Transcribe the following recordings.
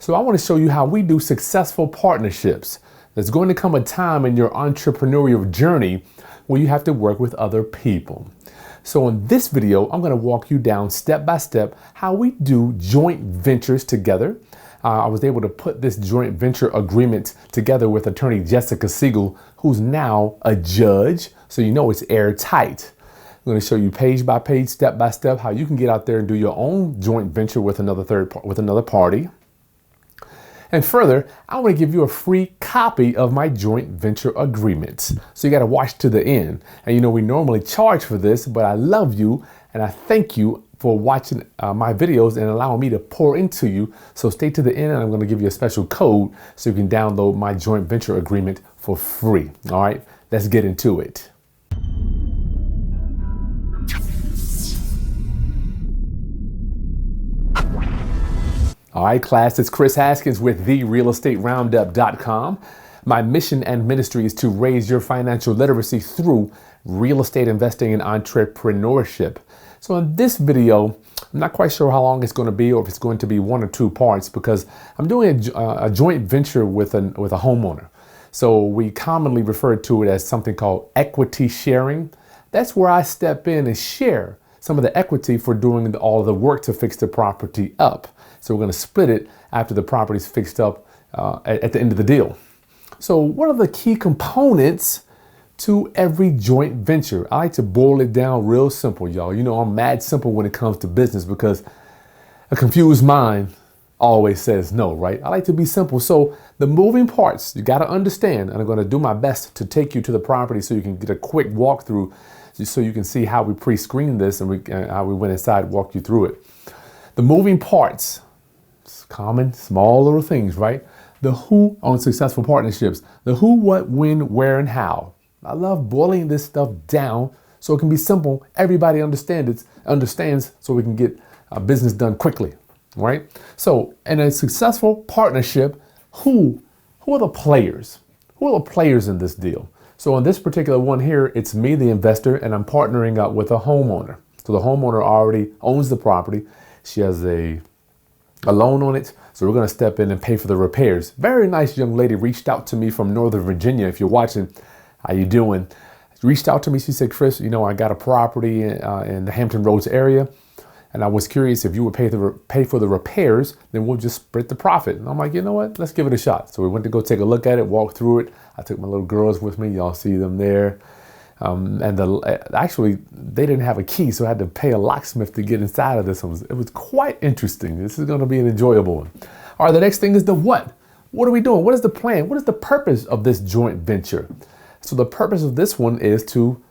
So I want to show you how we do successful partnerships. There's going to come a time in your entrepreneurial journey where you have to work with other people. So in this video, I'm going to walk you down step by step how we do joint ventures together. I was able to put this joint venture agreement together with attorney Jessica Siegel, who's now a judge. So you know it's airtight. I'm going to show you page by page, step by step, how you can get out there and do your own joint venture with another party. And further, I want to give you a free copy of my joint venture agreement. So you got to watch to the end. And you know, we normally charge for this, but I love you and I thank you for watching my videos and allowing me to pour into you. So stay to the end and I'm going to give you a special code so you can download my joint venture agreement for free. All right, let's get into it. All right, class, it's Chris Haskins with therealestateroundup.com. My mission and ministry is to raise your financial literacy through real estate investing and entrepreneurship. So in this video, I'm not quite sure how long it's going to be or if it's going to be one or two parts because I'm doing a joint venture with a homeowner. So we commonly refer to it as something called equity sharing. That's where I step in and share some of the equity for doing all of the work to fix the property up. So we're going to split it after the property's fixed up at the end of the deal. So what are the key components to every joint venture? I like to boil it down real simple, y'all. You know, I'm mad simple when it comes to business because a confused mind always says no, right? I like to be simple. So the moving parts, you got to understand, and I'm going to do my best to take you to the property so you can get a quick walkthrough so you can see how we pre-screened this and how we went inside, walk you through it. The moving parts, it's common, small little things, right? The who on successful partnerships, the who, what, when, where, and how. I love boiling this stuff down so it can be simple. Everybody understands so we can get business done quickly, right? So in a successful partnership, who are the players? Who are the players in this deal? So on this particular one here, it's me, the investor, and I'm partnering up with a homeowner. So the homeowner already owns the property. She has a loan on it. So we're going to step in and pay for the repairs. Very nice young lady reached out to me from Northern Virginia. If you're watching, how you doing? Reached out to me. She said, Chris, you know, I got a property in the Hampton Roads area. And I was curious if you would pay for the repairs, then we'll just split the profit. And I'm like, you know what? Let's give it a shot. So we went to go take a look at it, walk through it. I took my little girls with me. Y'all see them there. Actually, they didn't have a key, so I had to pay a locksmith to get inside of this one. It was quite interesting. This is going to be an enjoyable one. All right, the next thing is the what. What are we doing? What is the plan? What is the purpose of this joint venture? So the purpose of this one is to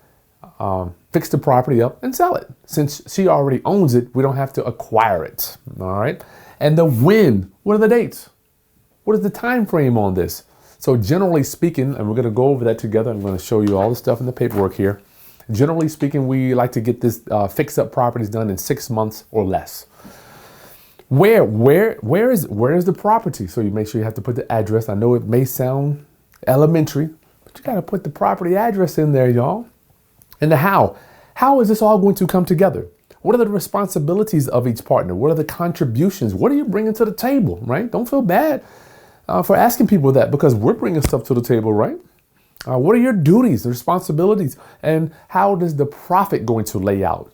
fix the property up and sell it. Since she already owns it, we don't have to acquire it. All right. And the when. What are the dates? What is the time frame on this? So generally speaking, and we're going to go over that together. I'm going to show you all the stuff in the paperwork here. Generally speaking, we like to get this fix up properties done in 6 months or less. Where is the property? So you make sure you have to put the address. I know it may sound elementary, but you got to put the property address in there, y'all. And the how. How is this all going to come together? What are the responsibilities of each partner? What are the contributions? What are you bringing to the table, right? Don't feel bad for asking people that because we're bringing stuff to the table, right? What are your duties, responsibilities, and how does the profit going to lay out?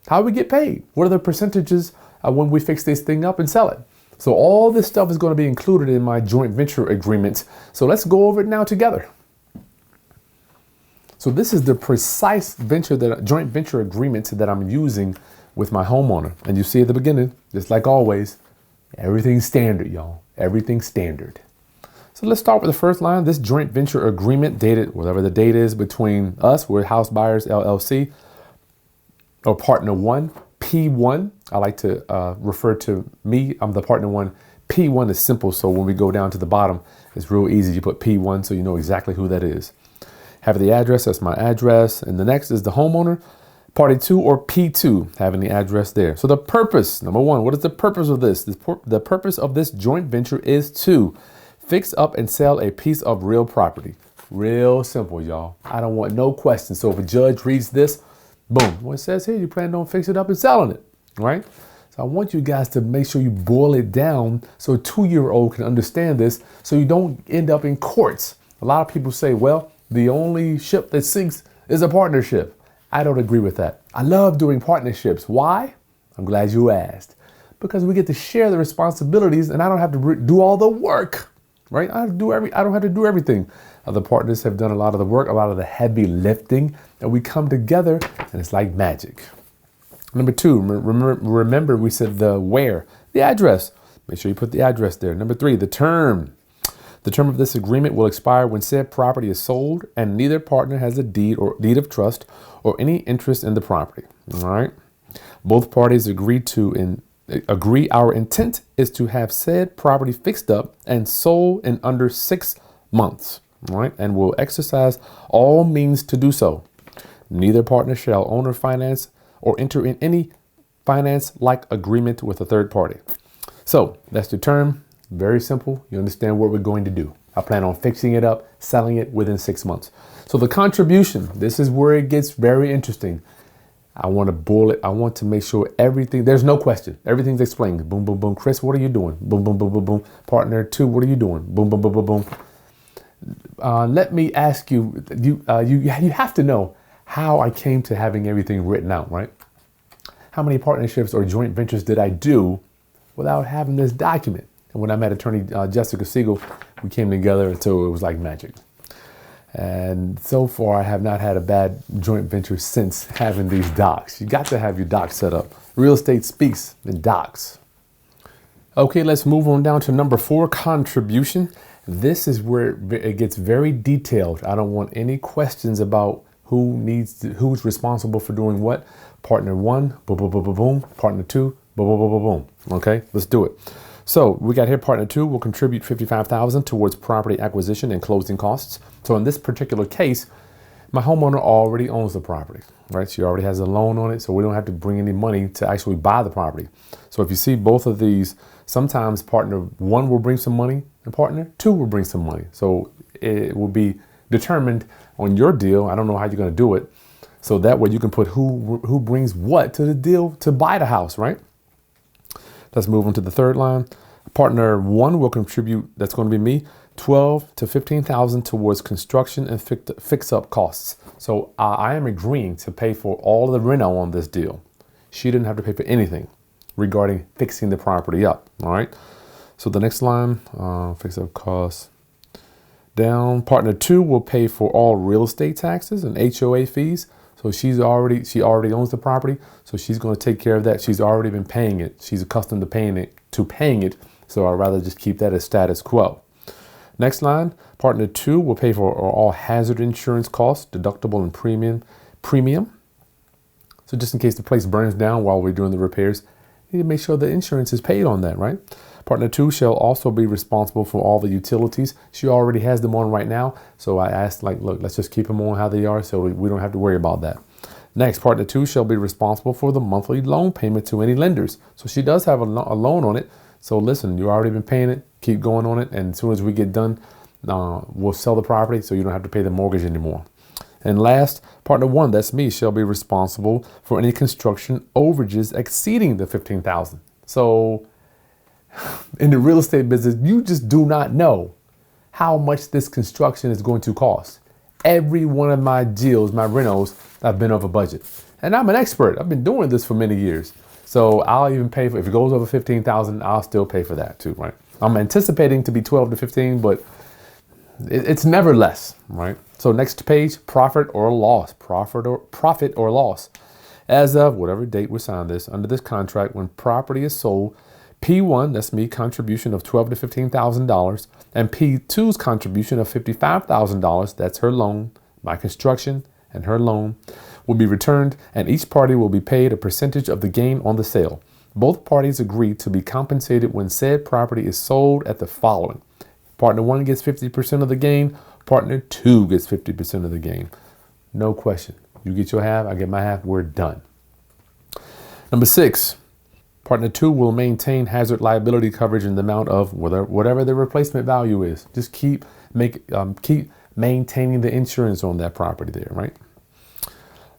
How do we get paid? What are the percentages when we fix this thing up and sell it? So all this stuff is going to be included in my joint venture agreement. So let's go over it now together. So this is the precise joint venture agreement that I'm using with my homeowner. And you see at the beginning, just like always, everything's standard, y'all. Everything's standard. So let's start with the first line. This joint venture agreement dated, whatever the date is, between us, we're House Buyers LLC, or Partner 1, P1. I like to refer to me, I'm the Partner 1. P1 is simple, so when we go down to the bottom, it's real easy. You put P1 so you know exactly who that is. Have the address, that's my address. And the next is the homeowner, Party 2 or P2, having the address there. So the purpose, number one, what is the purpose of this? The purpose of this joint venture is to fix up and sell a piece of real property. Real simple, y'all. I don't want no questions. So if a judge reads this, boom, what it says here, you plan on fixing it up and selling it, right? So I want you guys to make sure you boil it down so a 2-year-old can understand this so you don't end up in courts. A lot of people say, well, the only ship that sinks is a partnership. I don't agree with that. I love doing partnerships. Why? I'm glad you asked. Because we get to share the responsibilities and I don't have to do all the work, right? I don't have to do everything. Other partners have done a lot of the work, a lot of the heavy lifting, and we come together and it's like magic. Number 2, remember we said the where, the address. Make sure you put the address there. Number 3, the term. The term of this agreement will expire when said property is sold and neither partner has a deed of trust or any interest in the property. All right. Both parties agree our intent is to have said property fixed up and sold in under 6 months. All right. And will exercise all means to do so. Neither partner shall own or finance or enter in any finance-like agreement with a third party. So that's the term. Very simple. You understand what we're going to do. I plan on fixing it up, selling it within 6 months. So the contribution, this is where it gets very interesting. I want to boil it. I want to make sure everything, there's no question. Everything's explained. Boom, boom, boom. Kris, what are you doing? Boom, boom, boom, boom, boom. Partner 2, what are you doing? Boom, boom, boom, boom, boom. Let me ask you, you have to know how I came to having everything written out, right? How many partnerships or joint ventures did I do without having this document? And when I met attorney Jessica Siegel, we came together until it was like magic. And so far, I have not had a bad joint venture since having these docs. You got to have your docs set up. Real estate speaks in docs. Okay, let's move on down to number 4, contribution. This is where it gets very detailed. I don't want any questions about who's responsible for doing what. Partner 1, boom, boom, boom, boom, boom. Partner 2, boom, boom, boom, boom, boom. Okay, let's do it. So we got here, partner 2 will contribute $55,000 towards property acquisition and closing costs. So in this particular case, my homeowner already owns the property, right? She already has a loan on it, so we don't have to bring any money to actually buy the property. So if you see both of these, sometimes partner 1 will bring some money and partner 2 will bring some money. So it will be determined on your deal. I don't know how you're going to do it. So that way you can put who brings what to the deal to buy the house, right? Let's move on to the third line. Partner 1 will contribute, that's going to be me, $12,000 to $15,000 towards construction and fix-up costs. So I am agreeing to pay for all of the reno on this deal. She didn't have to pay for anything regarding fixing the property up. All right. So the next line, fix-up costs. Down, partner 2 will pay for all real estate taxes and HOA fees. So she already owns the property, so she's going to take care of that. She's already been paying it. She's accustomed to paying it. So I'd rather just keep that as status quo. Next line, partner 2 will pay for all hazard insurance costs, deductible and premium. So just in case the place burns down while we're doing the repairs, you need to make sure the insurance is paid on that, right? Partner 2 shall also be responsible for all the utilities. She already has them on right now. So I asked, look, let's just keep them on how they are so we don't have to worry about that. Next, partner 2 shall be responsible for the monthly loan payment to any lenders. So she does have a loan on it. So listen, you've already been paying it. Keep going on it. And as soon as we get done, we'll sell the property so you don't have to pay the mortgage anymore. And last, partner 1, that's me, shall be responsible for any construction overages exceeding the $15,000. So in the real estate business, you just do not know how much this construction is going to cost. Every one of my deals, my renos, I've been over budget. And I'm an expert. I've been doing this for many years. So I'll even pay for, if it goes over 15,000, I'll still pay for that too, right? I'm anticipating to be 12 to 15, but it's never less, right? So next page, profit or loss, profit or loss. As of whatever date we signed this, under this contract, when property is sold, P1, that's me, contribution of $12,000 to $15,000, and P2's contribution of $55,000, that's her loan, my construction and her loan, will be returned, and each party will be paid a percentage of the gain on the sale. Both parties agree to be compensated when said property is sold at the following. Partner 1 gets 50% of the gain, partner 2 gets 50% of the gain. No question. You get your half, I get my half, we're done. Number 6. Partner 2 will maintain hazard liability coverage in the amount of whatever the replacement value is. Just keep maintaining the insurance on that property there, right?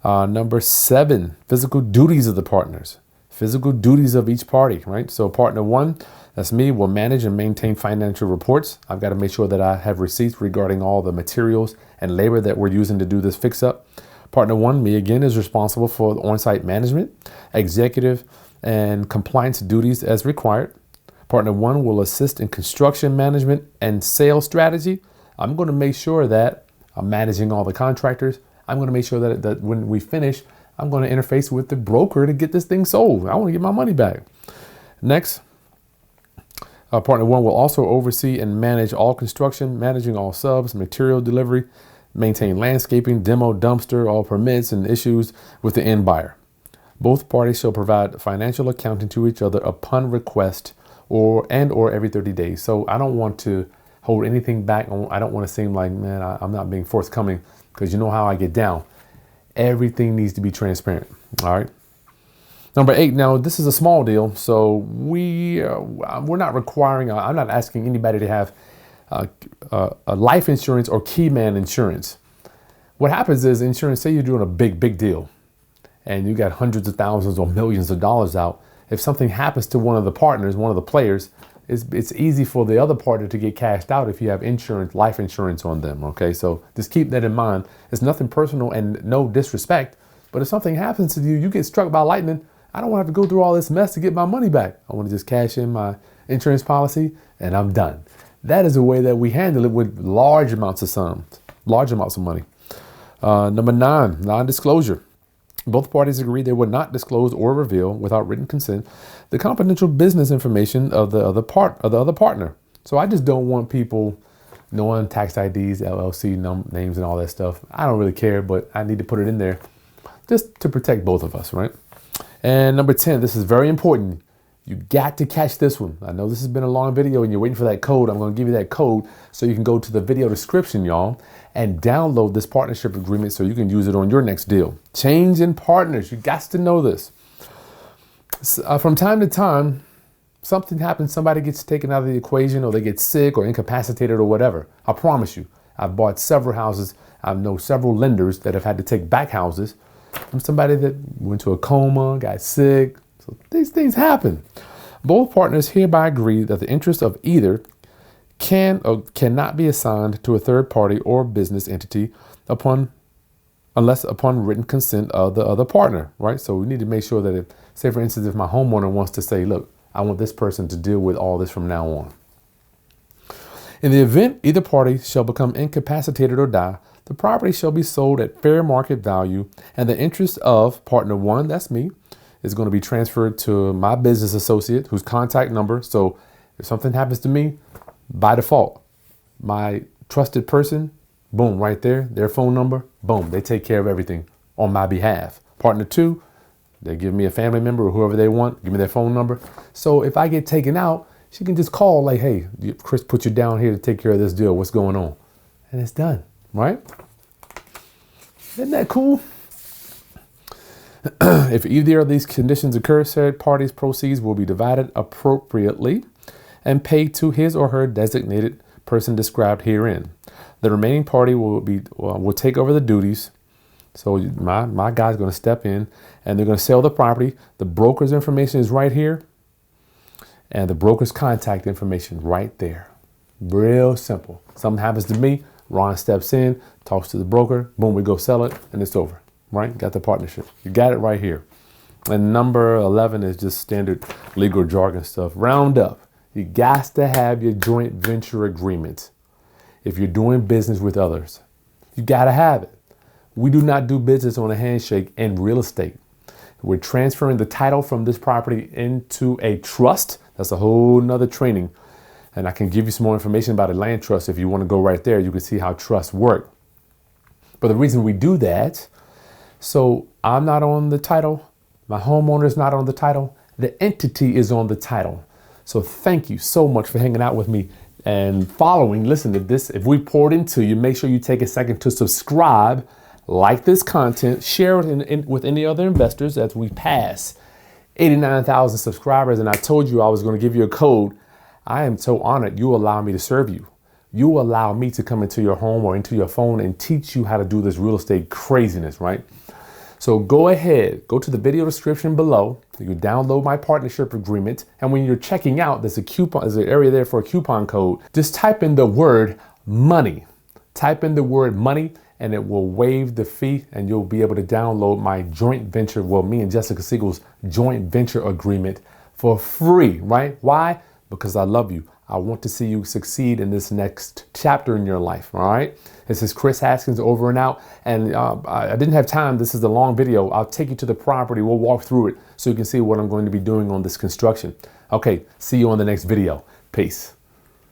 Number 7, physical duties of the partners. physical duties of each party, right? So partner one, that's me, will manage and maintain financial reports. I've got to make sure that I have receipts regarding all the materials and labor that we're using to do this fix up. Partner one, me again, is responsible for the on-site management, executive and compliance duties as required. Partner one will assist in construction management and sales strategy. I'm going to make sure that I'm managing all the contractors. I'm going to make sure that when we finish, I'm going to interface with the broker to get this thing sold. I want to get my money back. Next, partner one will also oversee and manage all construction, managing all subs, material delivery, maintain landscaping, demo, dumpster, all permits and issues with the end buyer. Both parties shall provide financial accounting to each other upon request or every 30 days. So I don't want to hold anything back. I don't want to seem like, man, I'm not being forthcoming, because you know how I get down. Everything needs to be transparent. All right. Number 8. Now, this is a small deal, so we're not requiring. I'm not asking anybody to have a life insurance or key man insurance. What happens is insurance. Say you're doing a big deal, and you got hundreds of thousands or millions of dollars out. If something happens to one of the partners, one of the players, it's easy for the other partner to get cashed out if you have insurance, life insurance on them. Okay, so just keep that in mind. It's nothing personal and no disrespect, but if something happens to you, you get struck by lightning, I don't want to have to go through all this mess to get my money back. I want to just cash in my insurance policy and I'm done. That is a way that we handle it with large amounts of money. Number 9, non-disclosure. Both parties agree they would not disclose or reveal, without written consent, the confidential business information of the other partner. So I just don't want people knowing tax IDs, LLC names, and all that stuff. I don't really care, but I need to put it in there just to protect both of us, right? And number 10, this is very important. You got to catch this one. I know this has been a long video and you're waiting for that code. I'm going to give you that code so you can go to the video description, y'all, and download this partnership agreement so you can use it on your next deal. Change in partners. You got to know this. From time to time, something happens. Somebody gets taken out of the equation, or they get sick or incapacitated or whatever. I promise you, I've bought several houses. I know several lenders that have had to take back houses from somebody that went to a coma, got sick. So these things happen. Both partners hereby agree that the interest of either can or cannot be assigned to a third party or business entity unless upon written consent of the other partner, right? So we need to make sure that if, say for instance, if my homeowner wants to say, look, I want this person to deal with all this from now on. In the event either party shall become incapacitated or die, the property shall be sold at fair market value, and the interest of partner one, that's me, is going to be transferred to my business associate, whose contact number. So if something happens to me, by default, my trusted person, boom, right there, their phone number, boom, they take care of everything on my behalf. Partner two, they give me a family member or whoever they want, give me their phone number. So if I get taken out, she can just call like, hey, Kris put you down here to take care of this deal. What's going on? And it's done, right? Isn't that cool? If either of these conditions occur, said parties' proceeds will be divided appropriately and paid to his or her designated person described herein. The remaining party will take over the duties. So my guy's going to step in and they're going to sell the property. The broker's information is right here, and the broker's contact information right there. Real simple. Something happens to me, Ron steps in, talks to the broker, boom, we go sell it, and it's over. Right? Got the partnership. You got it right here. And number 11 is just standard legal jargon stuff. Round up. You got to have your joint venture agreement. If you're doing business with others, you got to have it. We do not do business on a handshake in real estate. We're transferring the title from this property into a trust. That's a whole nother training. And I can give you some more information about a land trust. If you want to go right there, you can see how trusts work. But the reason we do that, so I'm not on the title, my homeowner is not on the title, the entity is on the title. So thank you so much for hanging out with me and following. Listen to this. If we poured into you, make sure you take a second to subscribe, like this content, share it with any other investors as we pass 89,000 subscribers. And I told you I was going to give you a code. I am so honored you allow me to serve you. You allow me to come into your home or into your phone and teach you how to do this real estate craziness, right? So go ahead, go to the video description below. You can download my partnership agreement. And when you're checking out, there's an area there for a coupon code. Just type in the word money. Type in the word money and it will waive the fee and you'll be able to download my joint venture, well, me and Jessica Siegel's joint venture agreement for free, right? Why? Because I love you. I want to see you succeed in this next chapter in your life, all right? This is Kris Haskins over and out. And I didn't have time. This is a long video. I'll take you to the property. We'll walk through it so you can see what I'm going to be doing on this construction. Okay, see you on the next video. Peace.